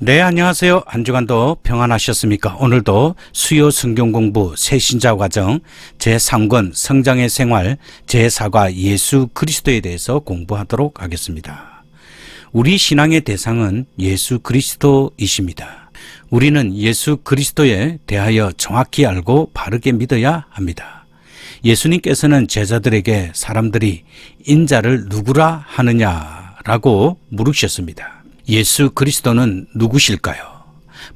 네, 안녕하세요. 한 주간도 평안하셨습니까? 오늘도 수요 성경 공부 새신자 과정 제3권 성장의 생활 제4과 예수 그리스도에 대해서 공부하도록 하겠습니다. 우리 신앙의 대상은 예수 그리스도이십니다. 우리는 예수 그리스도에 대하여 정확히 알고 바르게 믿어야 합니다. 예수님께서는 제자들에게 사람들이 인자를 누구라 하느냐라고 물으셨습니다. 예수 그리스도는 누구실까요?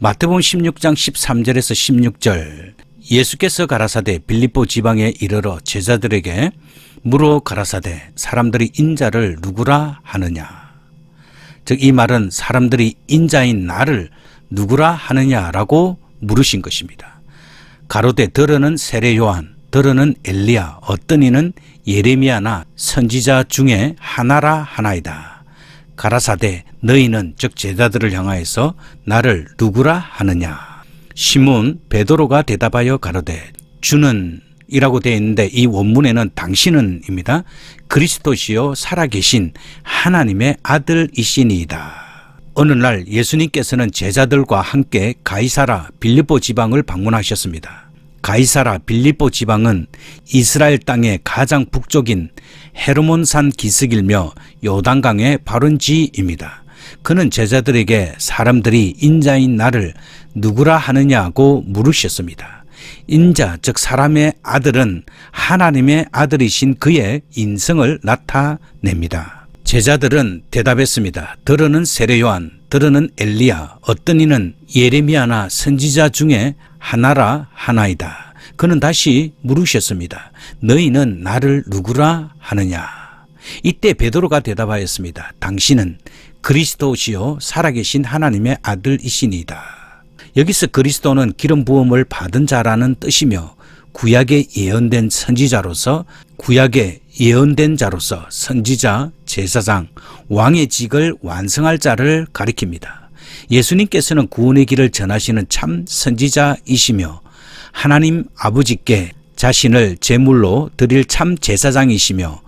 마태복음 16장 13절에서 16절 예수께서 가라사대 빌립보 지방에 이르러 제자들에게 물어 가라사대 사람들이 인자를 누구라 하느냐. 즉 이 말은 사람들이 인자인 나를 누구라 하느냐라고 물으신 것입니다. 가로되 더러는 세례 요한, 더러는 엘리야, 어떤 이는 예레미야나 선지자 중에 하나라 하나이다. 가라사대 너희는 즉 제자들을 향하여서 나를 누구라 하느냐. 시몬 베드로가 대답하여 가로되 주는 이라고 되어 있는데 이 원문에는 당신은 입니다. 그리스도시요 살아계신 하나님의 아들이시니이다. 어느 날 예수님께서는 제자들과 함께 가이사라 빌립보 지방을 방문하셨습니다. 가이사라 빌립보 지방은 이스라엘 땅의 가장 북쪽인 헤르몬산 기슭이며 요단강의 발원지입니다. 그는 제자들에게 사람들이 인자인 나를 누구라 하느냐고 물으셨습니다. 인자 즉 사람의 아들은 하나님의 아들이신 그의 인성을 나타냅니다. 제자들은 대답했습니다. 더러는 세례 요한, 더러는 엘리야, 어떤 이는 예레미야나 선지자 중에 하나라 하나이다. 그는 다시 물으셨습니다. 너희는 나를 누구라 하느냐. 이때 베드로가 대답하였습니다. 당신은 그리스도시요 살아계신 하나님의 아들이시니이다. 여기서 그리스도는 기름 부음을 받은 자라는 뜻이며 구약에 예언된 선지자로서 선지자, 제사장, 왕의 직을 완성할 자를 가리킵니다. 예수님께서는 구원의 길을 전하시는 참 선지자이시며 하나님 아버지께 자신을 제물로 드릴 참 제사장이시며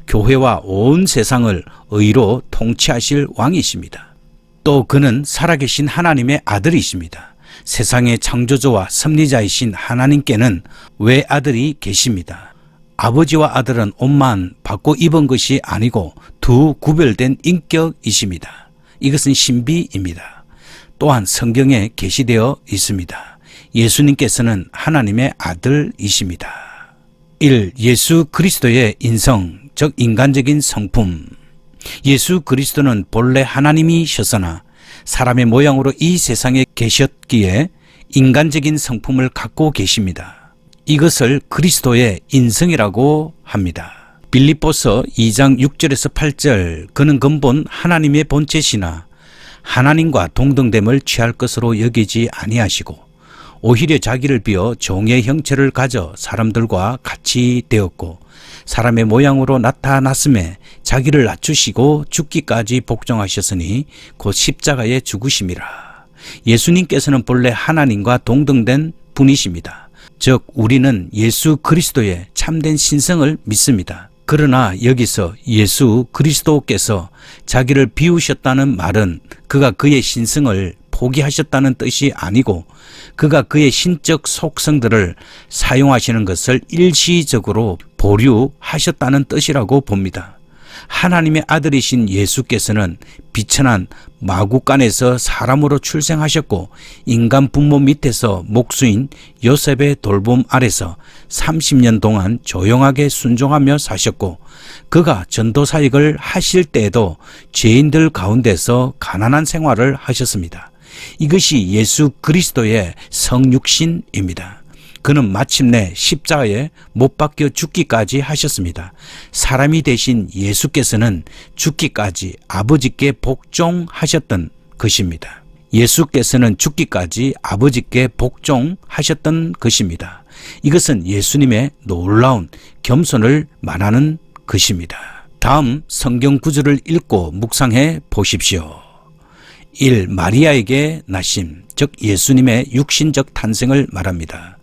교회와 온 세상을 의로 통치하실 왕이십니다. 또 그는 살아계신 하나님의 아들이십니다. 세상의 창조주와 섭리자이신 하나님께는 외아들이 계십니다. 아버지와 아들은 옷만 바꿔 입은 것이 아니고 두 구별된 인격이십니다. 이것은 신비입니다. 또한 성경에 게시되어 있습니다. 예수님께서는 하나님의 아들이십니다. 1. 예수 그리스도의 인성, 즉 인간적인 성품. 예수 그리스도는 본래 하나님이셨으나 사람의 모양으로 이 세상에 계셨기에 인간적인 성품을 갖고 계십니다. 이것을 그리스도의 인성이라고 합니다. 빌립보서 2장 6절에서 8절 그는 근본 하나님의 본체시나 하나님과 동등됨을 취할 것으로 여기지 아니하시고 오히려 자기를 비어 종의 형체를 가져 사람들과 같이 되었고 사람의 모양으로 나타났음에 자기를 낮추시고 죽기까지 복종하셨으니 곧 십자가에 죽으심이라. 예수님께서는 본래 하나님과 동등된 분이십니다. 즉 우리는 예수 그리스도의 참된 신성을 믿습니다. 그러나 여기서 예수 그리스도께서 자기를 비우셨다는 말은 그가 그의 신성을 포기하셨다는 뜻이 아니고 그가 그의 신적 속성들을 사용하시는 것을 일시적으로 보류하셨다는 뜻이라고 봅니다. 하나님의 아들이신 예수께서는 비천한 마구간에서 사람으로 출생하셨고 인간 부모 밑에서 목수인 요셉의 돌봄 아래서 30년 동안 조용하게 순종하며 사셨고 그가 전도 사역을 하실 때에도 죄인들 가운데서 가난한 생활을 하셨습니다. 이것이 예수 그리스도의 성육신입니다. 그는 마침내 십자가에 못 박혀 죽기까지 하셨습니다. 사람이 되신 예수께서는 죽기까지 아버지께 복종하셨던 것입니다. 예수께서는 죽기까지 아버지께 복종하셨던 것입니다. 이것은 예수님의 놀라운 겸손을 말하는 것입니다. 다음 성경 구절을 읽고 묵상해 보십시오. 1. 마리아에게 나심, 즉 예수님의 육신적 탄생을 말합니다.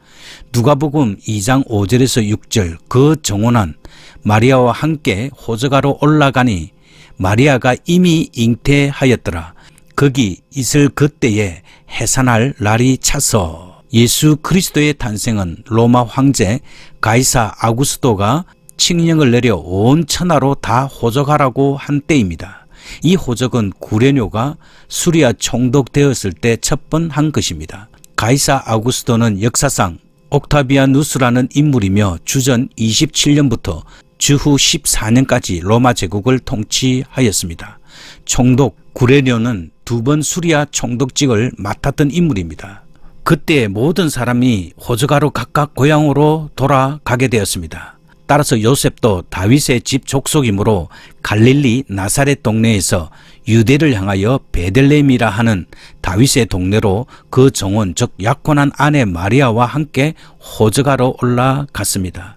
누가복음 2장 5절에서 6절 그 정원한 마리아와 함께 호저가로 올라가니 마리아가 이미 잉태하였더라. 거기 있을 그때에 해산할 날이 차서 예수 그리스도의 탄생은 로마 황제 가이사 아구스토가 칙령을 내려 온 천하로 다 호적하라고 한 때입니다. 이 호적은 구레뇨가 수리아 총독되었을 때 첫 번 한 것입니다. 가이사 아구스토는 역사상 옥타비아누스라는 인물이며 주전 27년부터 주후 14년까지 로마 제국을 통치하였습니다. 총독 구레뇨는 두 번 수리아 총독직을 맡았던 인물입니다. 그때 모든 사람이 호적하러 각각 고향으로 돌아가게 되었습니다. 따라서 요셉도 다윗의 집 족속이므로 갈릴리 나사렛 동네에서 유대를 향하여 베들레헴이라 하는 다윗의 동네로 그 정원 즉 약혼한 아내 마리아와 함께 호적하러 올라갔습니다.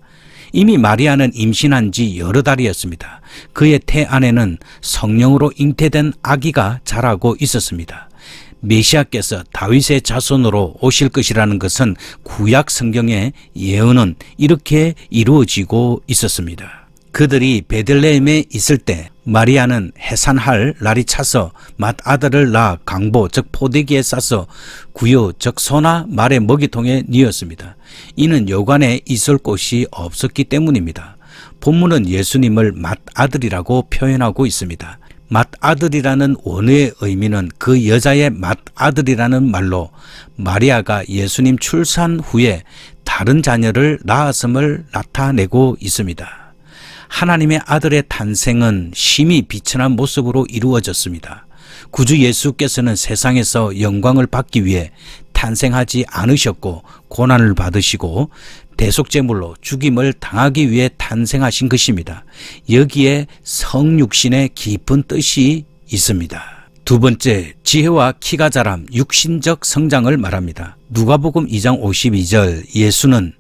이미 마리아는 임신한 지 여러 달이었습니다. 그의 태 안에는 성령으로 잉태된 아기가 자라고 있었습니다. 메시아께서 다윗의 자손으로 오실 것이라는 것은 구약 성경의 예언은 이렇게 이루어지고 있었습니다. 그들이 베들레헴에 있을 때 마리아는 해산할 날이 차서 맏아들을 낳아 강보 즉 포대기에 싸서 구유 즉 소나 말의 먹이통에 뉘었습니다. 이는 여관에 있을 곳이 없었기 때문입니다. 본문은 예수님을 맏아들이라고 표현하고 있습니다. 맏아들이라는 원어의 의미는 그 여자의 맏아들이라는 말로 마리아가 예수님 출산 후에 다른 자녀를 낳았음을 나타내고 있습니다. 하나님의 아들의 탄생은 심히 비천한 모습으로 이루어졌습니다. 구주 예수께서는 세상에서 영광을 받기 위해 탄생하지 않으셨고 고난을 받으시고 대속제물로 죽임을 당하기 위해 탄생하신 것입니다. 여기에 성육신의 깊은 뜻이 있습니다. 두 번째, 지혜와 키가 자람, 육신적 성장을 말합니다. 누가복음 2장 52절 예수는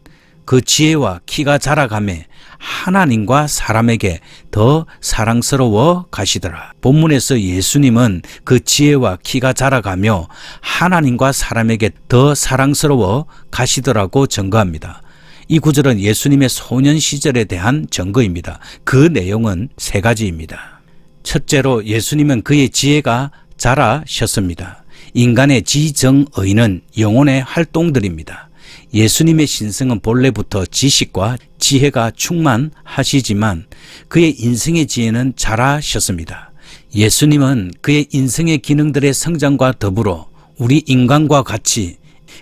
그 지혜와 키가 자라가매 하나님과 사람에게 더 사랑스러워 가시더라. 본문에서 예수님은 그 지혜와 키가 자라가며 하나님과 사람에게 더 사랑스러워 가시더라고 증거합니다. 이 구절은 예수님의 소년 시절에 대한 증거입니다. 그 내용은 세 가지입니다. 첫째로 예수님은 그의 지혜가 자라셨습니다. 인간의 지정의는 영혼의 활동들입니다. 예수님의 신성은 본래부터 지식과 지혜가 충만하시지만 그의 인생의 지혜는 자라셨습니다. 예수님은 그의 인생의 기능들의 성장과 더불어 우리 인간과 같이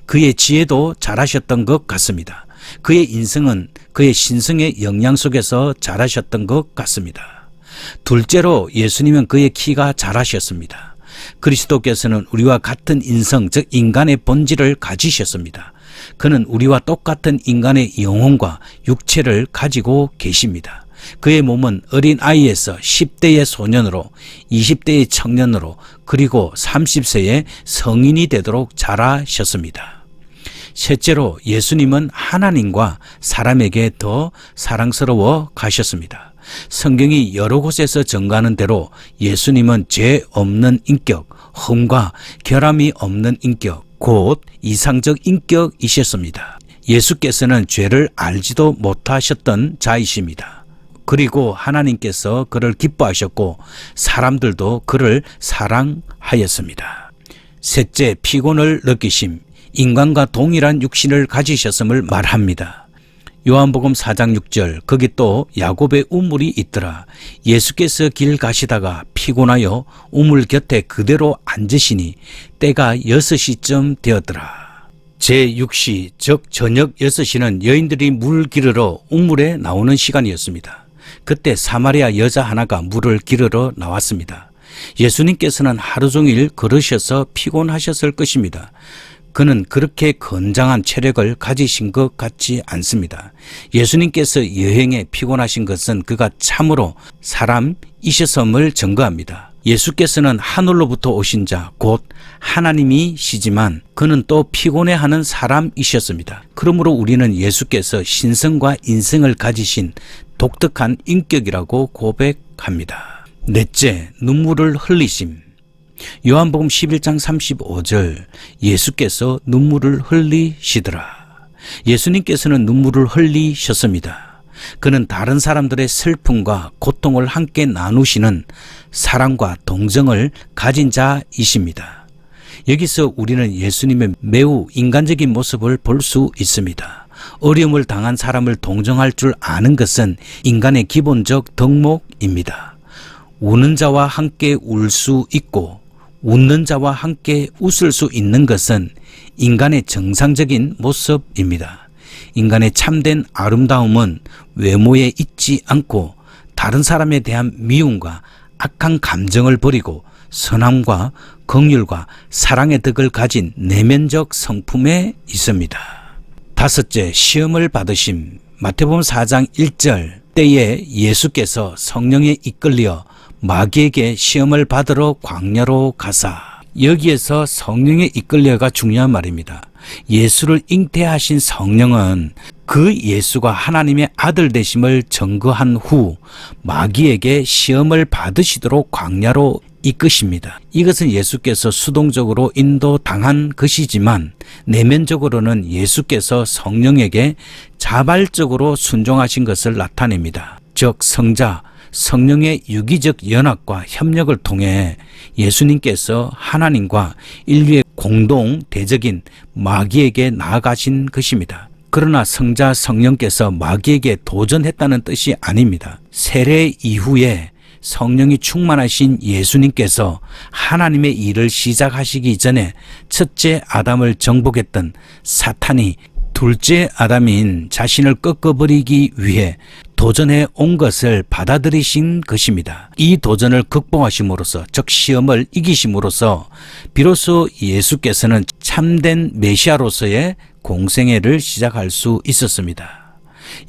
그의 지혜도 자라셨던 것 같습니다. 그의 인생은 그의 신성의 영향 속에서 자라셨던 것 같습니다. 둘째로 예수님은 그의 키가 자라셨습니다. 그리스도께서는 우리와 같은 인성 즉 인간의 본질을 가지셨습니다. 그는 우리와 똑같은 인간의 영혼과 육체를 가지고 계십니다. 그의 몸은 어린아이에서 10대의 소년으로 20대의 청년으로 그리고 30세의 성인이 되도록 자라셨습니다. 셋째로 예수님은 하나님과 사람에게 더 사랑스러워 가셨습니다. 성경이 여러 곳에서 증거하는 대로 예수님은 죄 없는 인격, 흠과 결함이 없는 인격, 곧 이상적 인격이셨습니다. 예수께서는 죄를 알지도 못하셨던 자이십니다. 그리고 하나님께서 그를 기뻐하셨고 사람들도 그를 사랑하였습니다. 셋째, 피곤을 느끼심, 인간과 동일한 육신을 가지셨음을 말합니다. 요한복음 4장 6절 거기 또 야곱의 우물이 있더라. 예수께서 길 가시다가 피곤하여 우물 곁에 그대로 앉으시니 때가 6시쯤 되었더라. 제6시 즉 저녁 6시는 여인들이 물 기르러 우물에 나오는 시간이었습니다. 그때 사마리아 여자 하나가 물을 기르러 나왔습니다. 예수님께서는 하루 종일 걸으셔서 피곤하셨을 것입니다. 그는 그렇게 건장한 체력을 가지신 것 같지 않습니다. 예수님께서 여행에 피곤하신 것은 그가 참으로 사람이셨음을 증거합니다. 예수께서는 하늘로부터 오신 자, 곧 하나님이시지만 그는 또 피곤해하는 사람이셨습니다. 그러므로 우리는 예수께서 신성과 인성을 가지신 독특한 인격이라고 고백합니다. 넷째, 눈물을 흘리심. 요한복음 11장 35절 예수께서 눈물을 흘리시더라. 예수님께서는 눈물을 흘리셨습니다. 그는 다른 사람들의 슬픔과 고통을 함께 나누시는 사랑과 동정을 가진 자이십니다. 여기서 우리는 예수님의 매우 인간적인 모습을 볼 수 있습니다. 어려움을 당한 사람을 동정할 줄 아는 것은 인간의 기본적 덕목입니다. 우는 자와 함께 울 수 있고 웃는 자와 함께 웃을 수 있는 것은 인간의 정상적인 모습입니다. 인간의 참된 아름다움은 외모에 있지 않고 다른 사람에 대한 미움과 악한 감정을 버리고 선함과 긍휼과 사랑의 덕을 가진 내면적 성품에 있습니다. 다섯째, 시험을 받으심. 마태복음 4장 1절 때에 예수께서 성령에 이끌려 마귀에게 시험을 받으러 광야로 가사. 여기에서 성령에 이끌려가 중요한 말입니다. 예수를 잉태하신 성령은 그 예수가 하나님의 아들 되심을 증거한 후 마귀에게 시험을 받으시도록 광야로 이끄십니다. 이것은 예수께서 수동적으로 인도당한 것이지만 내면적으로는 예수께서 성령에게 자발적으로 순종하신 것을 나타냅니다. 즉 성령의 유기적 연합과 협력을 통해 예수님께서 하나님과 인류의 공동 대적인 마귀에게 나아가신 것입니다. 그러나 성자 성령께서 마귀에게 도전했다는 뜻이 아닙니다. 세례 이후에 성령이 충만하신 예수님께서 하나님의 일을 시작하시기 전에 첫째 아담을 정복했던 사탄이 둘째 아담인 자신을 꺾어버리기 위해 도전해 온 것을 받아들이신 것입니다. 이 도전을 극복하심으로써, 즉 시험을 이기심으로써 비로소 예수께서는 참된 메시아로서의 공생애를 시작할 수 있었습니다.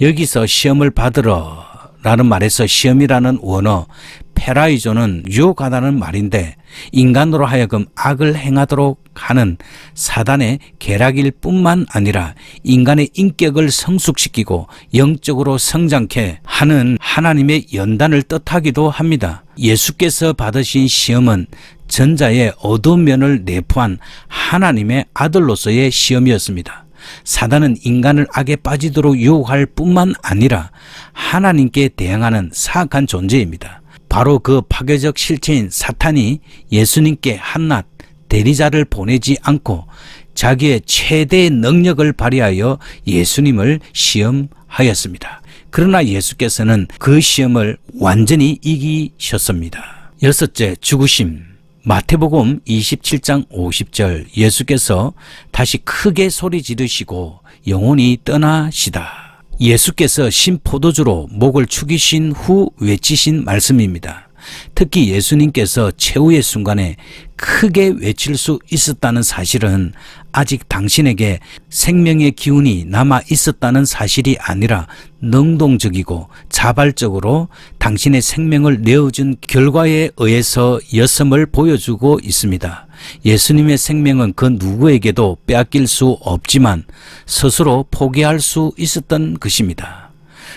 여기서 시험을 받으러 라는 말에서 시험이라는 원어 페라이조는 유혹하다는 말인데 인간으로 하여금 악을 행하도록 하는 사단의 계략일 뿐만 아니라 인간의 인격을 성숙시키고 영적으로 성장케 하는 하나님의 연단을 뜻하기도 합니다. 예수께서 받으신 시험은 전자의 어두운 면을 내포한 하나님의 아들로서의 시험이었습니다. 사단은 인간을 악에 빠지도록 유혹할 뿐만 아니라 하나님께 대항하는 사악한 존재입니다. 바로 그 파괴적 실체인 사탄이 예수님께 한낱 대리자를 보내지 않고 자기의 최대의 능력을 발휘하여 예수님을 시험하였습니다. 그러나 예수께서는 그 시험을 완전히 이기셨습니다. 여섯째, 죽으심. 마태복음 27장 50절 예수께서 다시 크게 소리 지르시고 영혼이 떠나시다. 예수께서 신포도주로 목을 축이신 후 외치신 말씀입니다. 특히 예수님께서 최후의 순간에 크게 외칠 수 있었다는 사실은 아직 당신에게 생명의 기운이 남아 있었다는 사실이 아니라 능동적이고 자발적으로 당신의 생명을 내어준 결과에 의해서 였음을 보여주고 있습니다. 예수님의 생명은 그 누구에게도 빼앗길 수 없지만 스스로 포기할 수 있었던 것입니다.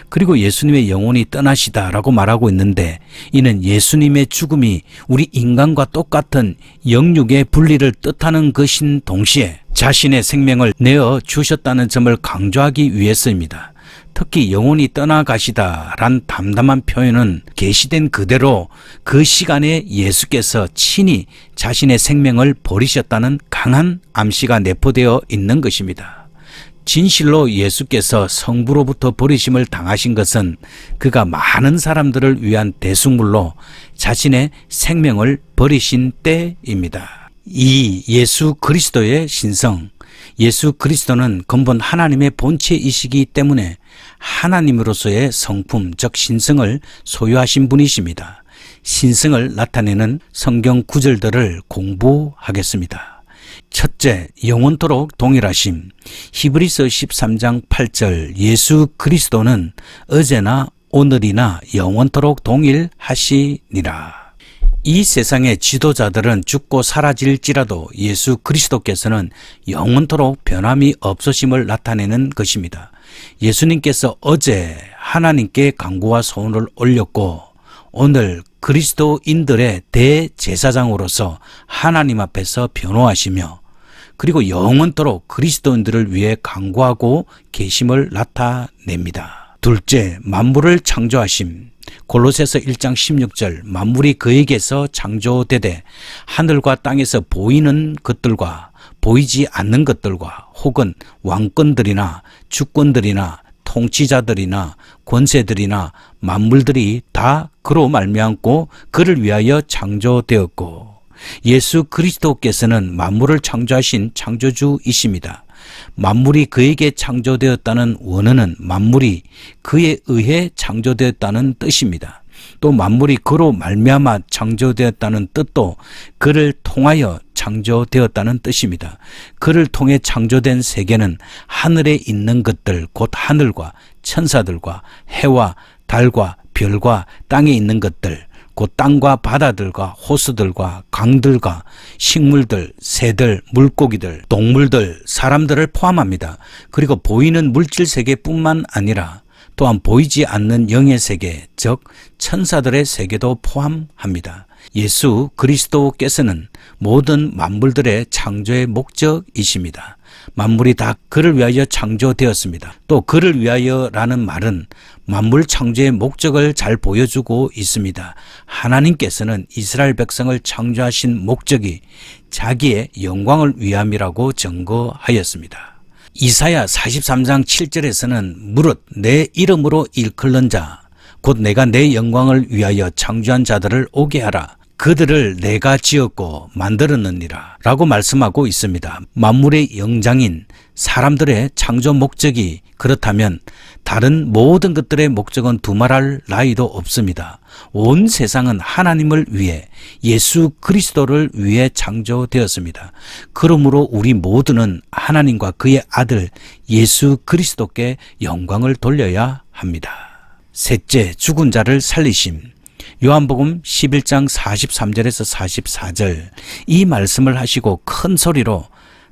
그리고 예수님의 영혼이 떠나시다라고 말하고 있는데 이는 예수님의 죽음이 우리 인간과 똑같은 영육의 분리를 뜻하는 것인 동시에 자신의 생명을 내어 주셨다는 점을 강조하기 위해서입니다. 특히 영혼이 떠나가시다란 담담한 표현은 계시된 그대로 그 시간에 예수께서 친히 자신의 생명을 버리셨다는 강한 암시가 내포되어 있는 것입니다. 진실로 예수께서 성부로부터 버리심을 당하신 것은 그가 많은 사람들을 위한 대승물로 자신의 생명을 버리신 때입니다. 이 예수 그리스도의 신성. 예수 그리스도는 근본 하나님의 본체이시기 때문에 하나님으로서의 성품, 즉 신성을 소유하신 분이십니다. 신성을 나타내는 성경 구절들을 공부하겠습니다. 첫째, 영원토록 동일하심. 히브리서 13장 8절 예수 그리스도는 어제나 오늘이나 영원토록 동일하시니라. 이 세상의 지도자들은 죽고 사라질지라도 예수 그리스도께서는 영원토록 변함이 없으심을 나타내는 것입니다. 예수님께서 어제 하나님께 간구와 소원을 올렸고 오늘 그리스도인들의 대제사장으로서 하나님 앞에서 변호하시며 그리고 영원토록 그리스도인들을 위해 간구하고 계심을 나타냅니다. 둘째, 만물을 창조하심. 골로새서 1장 16절 만물이 그에게서 창조되되 하늘과 땅에서 보이는 것들과 보이지 않는 것들과 혹은 왕권들이나 주권들이나 통치자들이나 권세들이나 만물들이 다 그로 말미암고 그를 위하여 창조되었고 예수 그리스도께서는 만물을 창조하신 창조주이십니다. 만물이 그에게 창조되었다는 원어는 만물이 그에 의해 창조되었다는 뜻입니다. 또 만물이 그로 말미암아 창조되었다는 뜻도 그를 통하여 창조되었다는 뜻입니다. 그를 통해 창조된 세계는 하늘에 있는 것들 곧 하늘과 천사들과 해와 달과 별과 땅에 있는 것들 곧 땅과 바다들과 호수들과 강들과 식물들, 새들, 물고기들, 동물들, 사람들을 포함합니다. 그리고 보이는 물질 세계뿐만 아니라 또한 보이지 않는 영의 세계, 즉 천사들의 세계도 포함합니다. 예수 그리스도께서는 모든 만물들의 창조의 목적이십니다. 만물이 다 그를 위하여 창조되었습니다. 또 그를 위하여라는 말은 만물 창조의 목적을 잘 보여주고 있습니다. 하나님께서는 이스라엘 백성을 창조하신 목적이 자기의 영광을 위함이라고 증거하였습니다. 이사야 43장 7절에서는 무릇 내 이름으로 일컫는 자, 곧 내가 내 영광을 위하여 창조한 자들을 오게 하라. 그들을 내가 지었고 만들었느니라 라고 말씀하고 있습니다. 만물의 영장인 사람들의 창조 목적이 그렇다면 다른 모든 것들의 목적은 두말할 나위도 없습니다. 온 세상은 하나님을 위해 예수 그리스도를 위해 창조되었습니다. 그러므로 우리 모두는 하나님과 그의 아들 예수 그리스도께 영광을 돌려야 합니다. 셋째, 죽은 자를 살리심. 요한복음 11장 43절에서 44절 이 말씀을 하시고 큰 소리로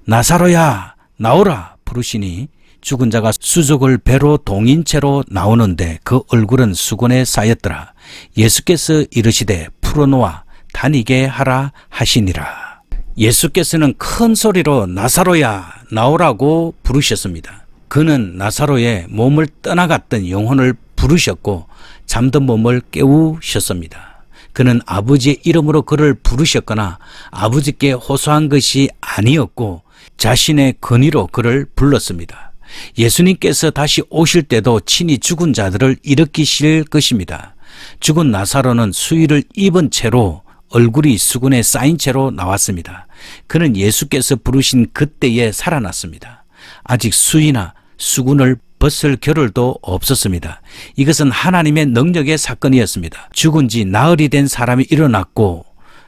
나사로야 나오라 부르시니 죽은 자가 수족을 배로 동인 채로 나오는데 그 얼굴은 수건에 쌓였더라. 예수께서 이르시되 풀어놓아 다니게 하라 하시니라. 예수께서는 큰 소리로 나사로야 나오라고 부르셨습니다. 그는 나사로의 몸을 떠나갔던 영혼을 부르셨고 잠든 몸을 깨우셨습니다. 그는 아버지의 이름으로 그를 부르셨거나 아버지께 호소한 것이 아니었고 자신의 권위로 그를 불렀습니다. 예수님께서 다시 오실 때도 친히 죽은 자들을 일으키실 것입니다. 죽은 나사로는 수의를 입은 채로 얼굴이 수건에 쌓인 채로 나왔습니다. 그는 예수께서 부르신 그때에 살아났습니다. 아직 수의나 수건을 벗을 겨를도 없었습니다. 이것은 하나님의 능력의 사건이었습니다. 죽은 지 나흘이 된 사람이 일어났고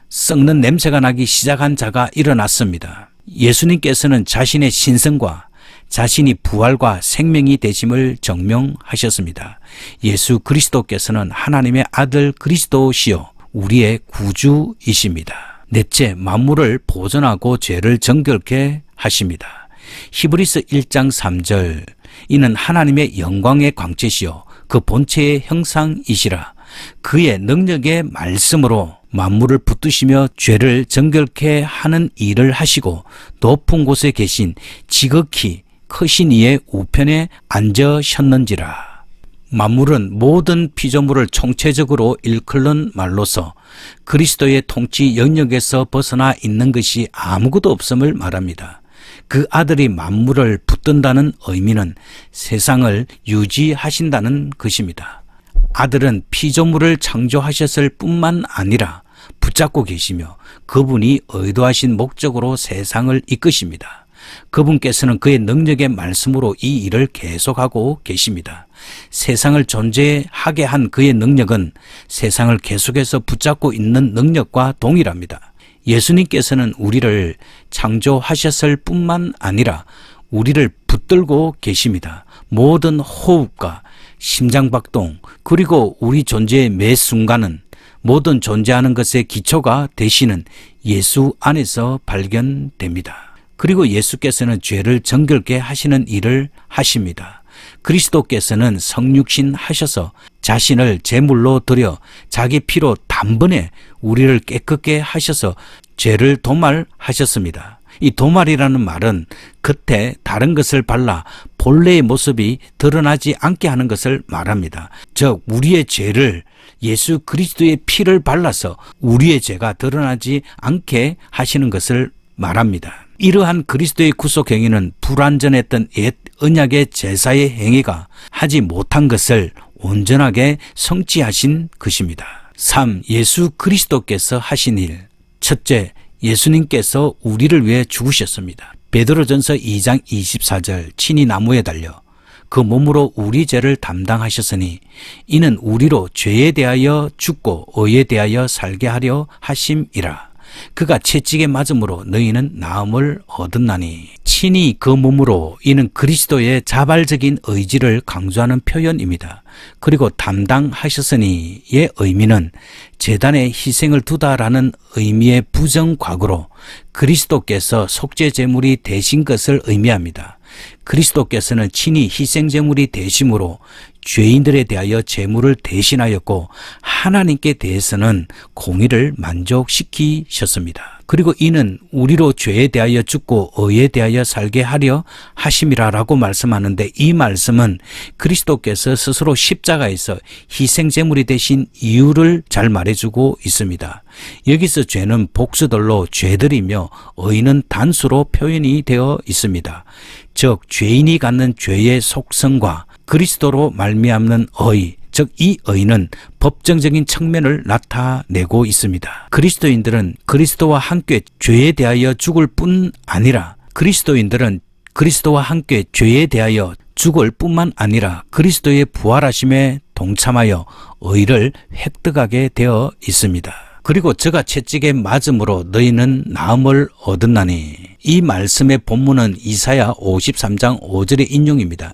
썩는 냄새가 나기 시작한 자가 일어났습니다. 예수님께서는 자신의 신성과 자신이 부활과 생명이 되심을 증명하셨습니다. 예수 그리스도께서는 하나님의 아들 그리스도시요 우리의 구주이십니다. 넷째, 만물을 보존하고 죄를 정결케 하십니다. 히브리서 1장 3절 이는 하나님의 영광의 광채시요 그 본체의 형상이시라. 그의 능력의 말씀으로 만물을 붙드시며 죄를 정결케 하는 일을 하시고 높은 곳에 계신 지극히 크신 이의 우편에 앉으셨는지라. 만물은 모든 피조물을 총체적으로 일컫는 말로서 그리스도의 통치 영역에서 벗어나 있는 것이 아무것도 없음을 말합니다. 그 아들이 만물을 붙든다는 의미는 세상을 유지하신다는 것입니다. 아들은 피조물을 창조하셨을 뿐만 아니라 붙잡고 계시며 그분이 의도하신 목적으로 세상을 이끄십니다. 그분께서는 그의 능력의 말씀으로 이 일을 계속하고 계십니다. 세상을 존재하게 한 그의 능력은 세상을 계속해서 붙잡고 있는 능력과 동일합니다. 예수님께서는 우리를 창조하셨을 뿐만 아니라 우리를 붙들고 계십니다. 모든 호흡과 심장박동 그리고 우리 존재의 매 순간은 모든 존재하는 것의 기초가 되시는 예수 안에서 발견됩니다. 그리고 예수께서는 죄를 정결케 하시는 일을 하십니다. 그리스도께서는 성육신 하셔서 자신을 제물로 드려 자기 피로 단번에 우리를 깨끗게 하셔서 죄를 도말하셨습니다. 이 도말이라는 말은 겉에 다른 것을 발라 본래의 모습이 드러나지 않게 하는 것을 말합니다. 즉 우리의 죄를 예수 그리스도의 피를 발라서 우리의 죄가 드러나지 않게 하시는 것을 말합니다. 이러한 그리스도의 구속 행위는 불완전했던 옛 언약의 제사의 행위가 하지 못한 것을 온전하게 성취하신 것입니다. 3. 예수 그리스도께서 하신 일. 첫째, 예수님께서 우리를 위해 죽으셨습니다. 베드로전서 2장 24절 친히 나무에 달려 그 몸으로 우리 죄를 담당하셨으니 이는 우리로 죄에 대하여 죽고 의에 대하여 살게 하려 하심이라. 그가 채찍에 맞음으로 너희는 나음을 얻었나니. 친히 그 몸으로 이는 그리스도의 자발적인 의지를 강조하는 표현입니다. 그리고 담당하셨으니의 의미는 제단에 희생을 두다라는 의미의 부정과거로 그리스도께서 속죄 제물이 되신 것을 의미합니다. 그리스도께서는 친히 희생제물이 되심으로 죄인들에 대하여 제물을 대신하였고 하나님께 대해서는 공의를 만족시키셨습니다. 그리고 이는 우리로 죄에 대하여 죽고 의에 대하여 살게 하려 하심이라라고 말씀하는데, 이 말씀은 그리스도께서 스스로 십자가에서 희생제물이 되신 이유를 잘 말해주고 있습니다. 여기서 죄는 복수들로 죄들이며 의는 단수로 표현이 되어 있습니다. 즉 죄인이 갖는 죄의 속성과 그리스도로 말미암는 의, 즉 이 의는 법정적인 측면을 나타내고 있습니다. 그리스도인들은 그리스도와 함께 죄에 대하여 죽을 뿐 아니라 그리스도의 부활하심에 동참하여 의를 획득하게 되어 있습니다. 그리고 저가 채찍에 맞음으로 너희는 나음을 얻었나니. 이 말씀의 본문은 이사야 53장 5절의 인용입니다.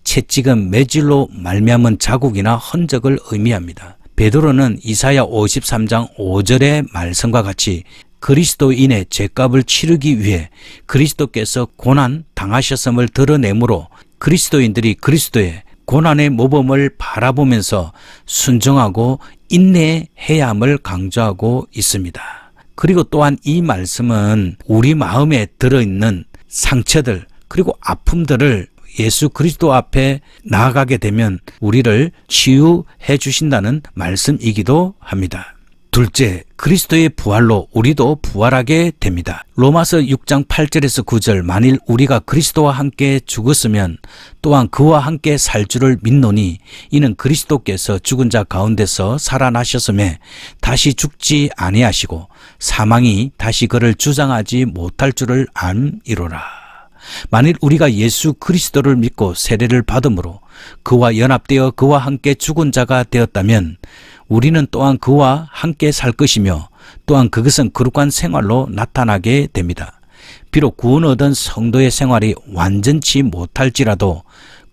채찍은 매질로 말미암은 자국이나 흔적을 의미합니다. 베드로는 이사야 53장 5절의 말씀과 같이 그리스도인의 죄값을 치르기 위해 그리스도께서 고난 당하셨음을 드러내므로 그리스도인들이 그리스도의 고난의 모범을 바라보면서 순종하고 인내해야 함을 강조하고 있습니다. 그리고 또한 이 말씀은 우리 마음에 들어있는 상처들 그리고 아픔들을 예수 그리스도 앞에 나아가게 되면 우리를 치유해 주신다는 말씀이기도 합니다. 둘째, 그리스도의 부활로 우리도 부활하게 됩니다. 로마서 6장 8절에서 9절 만일 우리가 그리스도와 함께 죽었으면 또한 그와 함께 살 줄을 믿노니 이는 그리스도께서 죽은 자 가운데서 살아나셨음에 다시 죽지 아니하시고 사망이 다시 그를 주장하지 못할 줄을 암이로라. 만일 우리가 예수 그리스도를 믿고 세례를 받음으로 그와 연합되어 그와 함께 죽은 자가 되었다면 우리는 또한 그와 함께 살 것이며 또한 그것은 거룩한 생활로 나타나게 됩니다. 비록 구원 얻은 성도의 생활이 완전치 못할지라도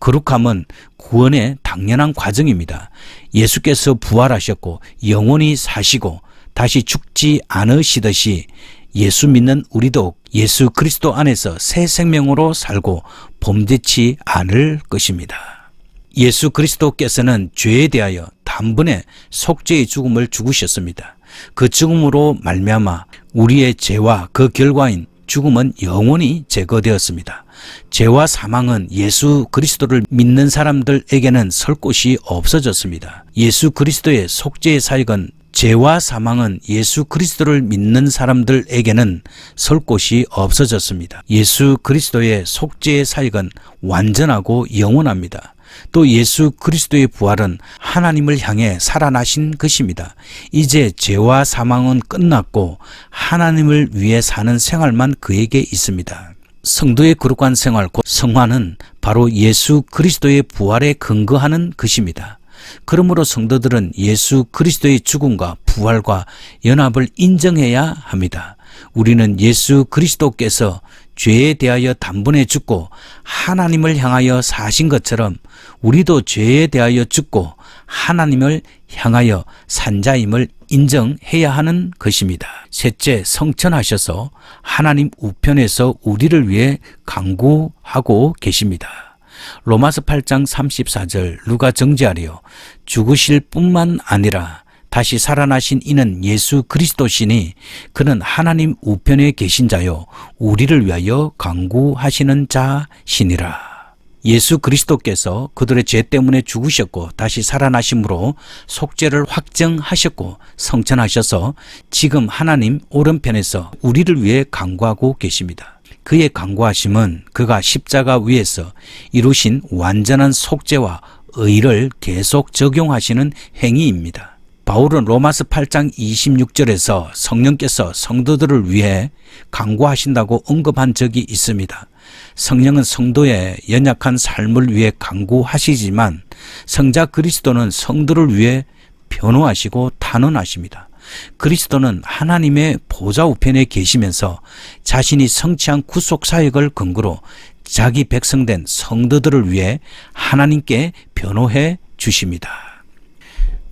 거룩함은 구원의 당연한 과정입니다. 예수께서 부활하셨고 영원히 사시고 다시 죽지 않으시듯이 예수 믿는 우리도 예수 그리스도 안에서 새 생명으로 살고 범죄치 않을 것입니다. 예수 그리스도께서는 죄에 대하여 단번에 속죄의 죽음을 죽으셨습니다. 그 죽음으로 말미암아 우리의 죄와 그 결과인 죽음은 영원히 제거되었습니다. 죄와 사망은 예수 그리스도를 믿는 사람들에게는 설 곳이 없어졌습니다. 예수 그리스도의 속죄의 사역은 죄와 사망은 예수 그리스도를 믿는 사람들에게는 설 곳이 없어졌습니다. 예수 그리스도의 속죄의 사역은 완전하고 영원합니다. 또 예수 그리스도의 부활은 하나님을 향해 살아나신 것입니다. 이제 죄와 사망은 끝났고 하나님을 위해 사는 생활만 그에게 있습니다. 성도의 거룩한 생활 곧 성화는 바로 예수 그리스도의 부활에 근거하는 것입니다. 그러므로 성도들은 예수 그리스도의 죽음과 부활과 연합을 인정해야 합니다. 우리는 예수 그리스도께서 죄에 대하여 단번에 죽고 하나님을 향하여 사신 것처럼 우리도 죄에 대하여 죽고 하나님을 향하여 산 자임을 인정해야 하는 것입니다. 셋째, 성천하셔서 하나님 우편에서 우리를 위해 간구하고 계십니다. 로마서 8장 34절 누가 정죄하리요? 죽으실 뿐만 아니라 다시 살아나신 이는 예수 그리스도시니 그는 하나님 우편에 계신 자요 우리를 위하여 간구하시는 자시니라. 예수 그리스도께서 그들의 죄 때문에 죽으셨고 다시 살아나심으로 속죄를 확정하셨고 성천하셔서 지금 하나님 오른편에서 우리를 위해 간구하고 계십니다. 그의 간구하심은 그가 십자가 위에서 이루신 완전한 속죄와 의를 계속 적용하시는 행위입니다. 바울은 로마서 8장 26절에서 성령께서 성도들을 위해 간구하신다고 언급한 적이 있습니다. 성령은 성도의 연약한 삶을 위해 간구하시지만 성자 그리스도는 성도를 위해 변호하시고 탄원하십니다. 그리스도는 하나님의 보좌 우편에 계시면서 자신이 성취한 구속 사역을 근거로 자기 백성된 성도들을 위해 하나님께 변호해 주십니다.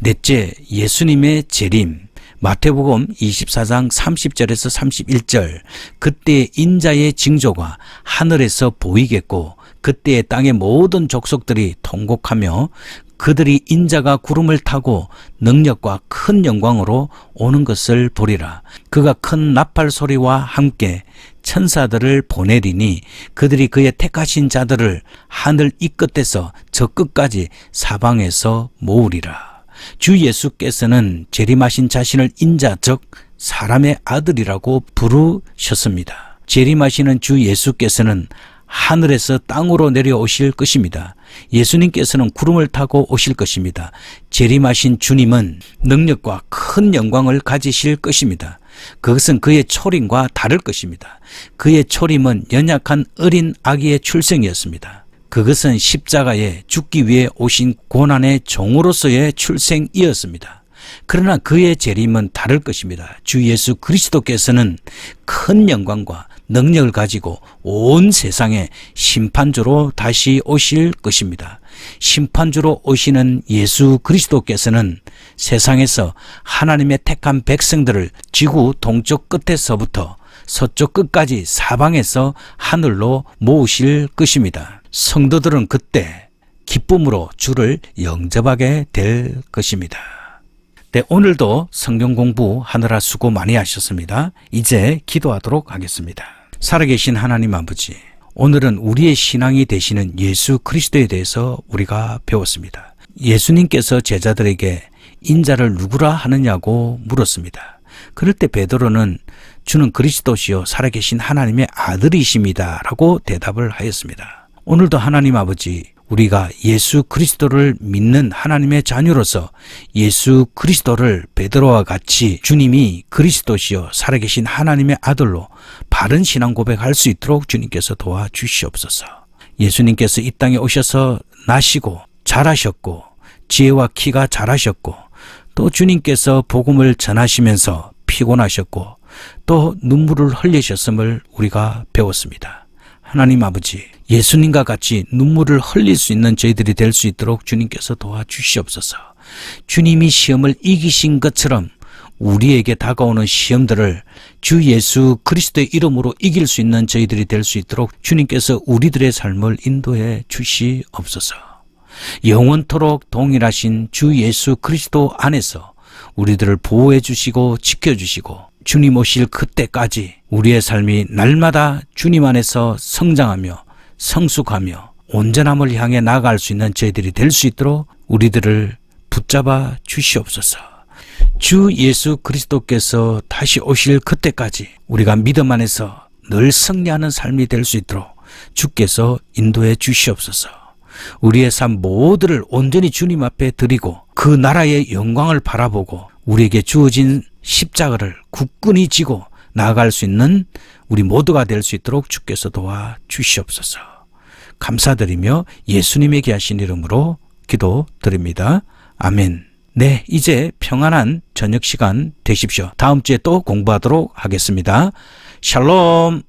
넷째, 예수님의 재림. 마태복음 24장 30절에서 31절. 그때의 인자의 징조가 하늘에서 보이겠고 그때의 땅의 모든 족속들이 통곡하며 그들이 인자가 구름을 타고 능력과 큰 영광으로 오는 것을 보리라. 그가 큰 나팔 소리와 함께 천사들을 보내리니 그들이 그의 택하신 자들을 하늘 이 끝에서 저 끝까지 사방에서 모으리라. 주 예수께서는 재림하신 자신을 인자 즉 사람의 아들이라고 부르셨습니다. 재림하시는 주 예수께서는 하늘에서 땅으로 내려오실 것입니다. 예수님께서는 구름을 타고 오실 것입니다. 재림하신 주님은 능력과 큰 영광을 가지실 것입니다. 그것은 그의 초림과 다를 것입니다. 그의 초림은 연약한 어린 아기의 출생이었습니다. 그것은 십자가에 죽기 위해 오신 고난의 종으로서의 출생이었습니다. 그러나 그의 재림은 다를 것입니다. 주 예수 그리스도께서는 큰 영광과 능력을 가지고 온 세상에 심판주로 다시 오실 것입니다. 심판주로 오시는 예수 그리스도께서는 세상에서 하나님의 택한 백성들을 지구 동쪽 끝에서부터 서쪽 끝까지 사방에서 하늘로 모으실 것입니다. 성도들은 그때 기쁨으로 주를 영접하게 될 것입니다. 네, 오늘도 성경 공부하느라 수고 많이 하셨습니다. 이제 기도하도록 하겠습니다. 살아계신 하나님 아버지, 오늘은 우리의 신앙이 되시는 예수 그리스도에 대해서 우리가 배웠습니다. 예수님께서 제자들에게 인자를 누구라 하느냐고 물었습니다. 그럴 때 베드로는 주는 그리스도시요 살아계신 하나님의 아들이십니다 라고 대답을 하였습니다. 오늘도 하나님 아버지, 우리가 예수 그리스도를 믿는 하나님의 자녀로서 예수 그리스도를 베드로와 같이 주님이 그리스도시요 살아계신 하나님의 아들로 바른 신앙 고백할 수 있도록 주님께서 도와주시옵소서. 예수님께서 이 땅에 오셔서 나시고 자라셨고 지혜와 키가 자라셨고 또 주님께서 복음을 전하시면서 피곤하셨고 또 눈물을 흘리셨음을 우리가 배웠습니다. 하나님 아버지, 예수님과 같이 눈물을 흘릴 수 있는 저희들이 될 수 있도록 주님께서 도와주시옵소서. 주님이 시험을 이기신 것처럼 우리에게 다가오는 시험들을 주 예수 그리스도의 이름으로 이길 수 있는 저희들이 될 수 있도록 주님께서 우리들의 삶을 인도해 주시옵소서. 영원토록 동일하신 주 예수 그리스도 안에서 우리들을 보호해 주시고 지켜주시고 주님 오실 그때까지 우리의 삶이 날마다 주님 안에서 성장하며 성숙하며 온전함을 향해 나아갈 수 있는 저희들이 될 수 있도록 우리들을 붙잡아 주시옵소서. 주 예수 그리스도께서 다시 오실 그때까지 우리가 믿음 안에서 늘 승리하는 삶이 될 수 있도록 주께서 인도해 주시옵소서. 우리의 삶 모두를 온전히 주님 앞에 드리고 그 나라의 영광을 바라보고 우리에게 주어진 십자가를 굳건히 지고 나아갈 수 있는 우리 모두가 될 수 있도록 주께서 도와주시옵소서. 감사드리며 예수님의 귀하신 이름으로 기도드립니다. 아멘. 네, 이제 평안한 저녁 시간 되십시오. 다음 주에 또 공부하도록 하겠습니다. 샬롬.